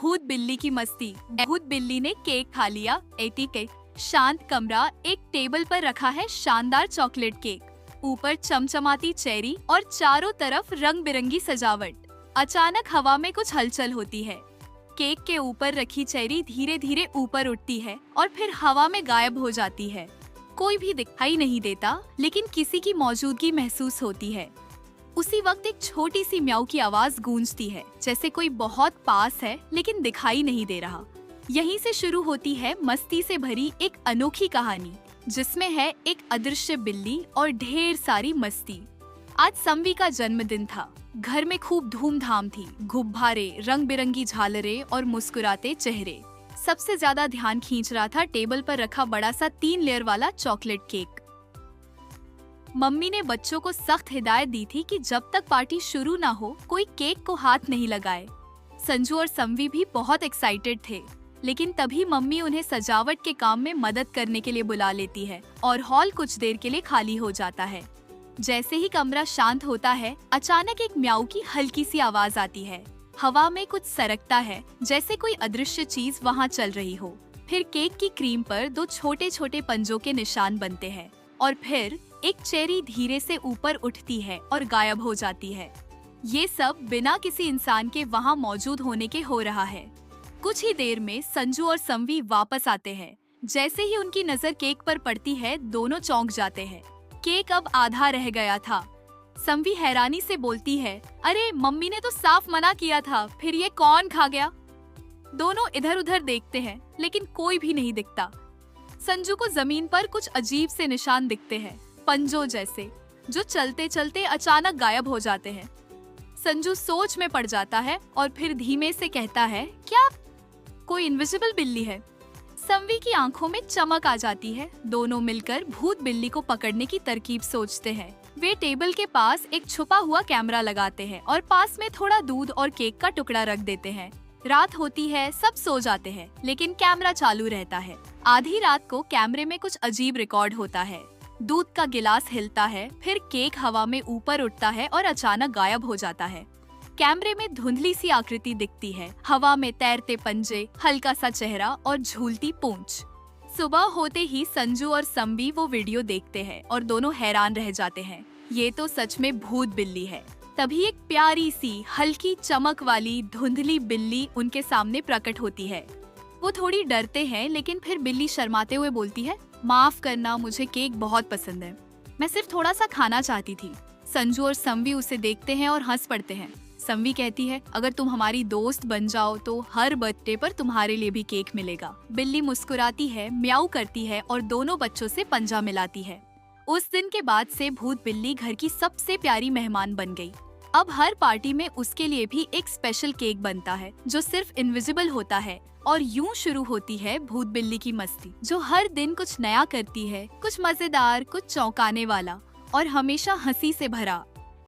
भूत बिल्ली की मस्ती। भूत बिल्ली ने केक खा लिया। केक शांत कमरा, एक टेबल पर रखा है शानदार चॉकलेट केक, ऊपर चमचमाती चेरी और चारों तरफ रंग बिरंगी सजावट। अचानक हवा में कुछ हलचल होती है। केक के ऊपर रखी चेरी धीरे धीरे ऊपर उठती है और फिर हवा में गायब हो जाती है। कोई भी दिखाई नहीं देता, लेकिन किसी की मौजूदगी महसूस होती है। उसी वक्त एक छोटी सी म्याऊ की आवाज गूंजती है, जैसे कोई बहुत पास है लेकिन दिखाई नहीं दे रहा। यहीं से शुरू होती है मस्ती से भरी एक अनोखी कहानी, जिसमें है एक अदृश्य बिल्ली और ढेर सारी मस्ती। आज संवी का जन्मदिन था। घर में खूब धूमधाम थी। गुब्बारे, रंग बिरंगी झालरें और मुस्कुराते चेहरे। सबसे ज्यादा ध्यान खींच रहा था टेबल पर रखा बड़ा सा 3 लेयर वाला चॉकलेट केक। मम्मी ने बच्चों को सख्त हिदायत दी थी कि जब तक पार्टी शुरू ना हो कोई केक को हाथ नहीं लगाए। संजू और संवी भी बहुत एक्साइटेड थे, लेकिन तभी मम्मी उन्हें सजावट के काम में मदद करने के लिए बुला लेती है और हॉल कुछ देर के लिए खाली हो जाता है। जैसे ही कमरा शांत होता है, अचानक एक म्याऊ की हल्की सी आवाज आती है। हवा में कुछ सरकता है, जैसे कोई अदृश्य चीज वहाँ चल रही हो। फिर केक की क्रीम पर 2 छोटे छोटे पंजों के निशान बनते हैं और फिर एक चेरी धीरे से ऊपर उठती है और गायब हो जाती है। ये सब बिना किसी इंसान के वहाँ मौजूद होने के हो रहा है। कुछ ही देर में संजू और संवी वापस आते हैं। जैसे ही उनकी नजर केक पर पड़ती है, दोनों चौंक जाते हैं। केक अब आधा रह गया था। संवी हैरानी से बोलती है, अरे मम्मी ने तो साफ मना किया था, फिर ये कौन खा गया? दोनों इधर उधर देखते हैं, लेकिन कोई भी नहीं दिखता। संजू को जमीन पर कुछ अजीब से निशान दिखते हैं, पंजों जैसे, जो चलते चलते अचानक गायब हो जाते हैं। संजू सोच में पड़ जाता है और फिर धीमे से कहता है, क्या कोई इनविजिबल बिल्ली है? संवी की आंखों में चमक आ जाती है। दोनों मिलकर भूत बिल्ली को पकड़ने की तरकीब सोचते हैं। वे टेबल के पास एक छुपा हुआ कैमरा लगाते हैं और पास में थोड़ा दूध और केक का टुकड़ा रख देते हैं। रात होती है, सब सो जाते हैं, लेकिन कैमरा चालू रहता है। आधी रात को कैमरे में कुछ अजीब रिकॉर्ड होता है। दूध का गिलास हिलता है, फिर केक हवा में ऊपर उठता है और अचानक गायब हो जाता है। कैमरे में धुंधली सी आकृति दिखती है, हवा में तैरते पंजे, हल्का सा चेहरा और झूलती पूंछ। सुबह होते ही संजू और संवी वो वीडियो देखते हैं और दोनों हैरान रह जाते हैं। ये तो सच में भूत बिल्ली है। तभी एक प्यारी सी हल्की चमक वाली धुंधली बिल्ली उनके सामने प्रकट होती है। वो थोड़ी डरते हैं, लेकिन फिर बिल्ली शर्माते हुए बोलती है, माफ करना, मुझे केक बहुत पसंद है, मैं सिर्फ थोड़ा सा खाना चाहती थी। संजू और संवी उसे देखते हैं और हंस पड़ते हैं। संवी कहती है, अगर तुम हमारी दोस्त बन जाओ तो हर बर्थडे पर तुम्हारे लिए भी केक मिलेगा। बिल्ली मुस्कुराती है, म्याऊ करती है और दोनों बच्चों से पंजा मिलाती है। उस दिन के बाद से भूत बिल्ली घर की सबसे प्यारी मेहमान बन गई। अब हर पार्टी में उसके लिए भी एक स्पेशल केक बनता है, जो सिर्फ इनविजिबल होता है। और यूं शुरू होती है भूत बिल्ली की मस्ती, जो हर दिन कुछ नया करती है, कुछ मजेदार, कुछ चौंकाने वाला और हमेशा हंसी से भरा।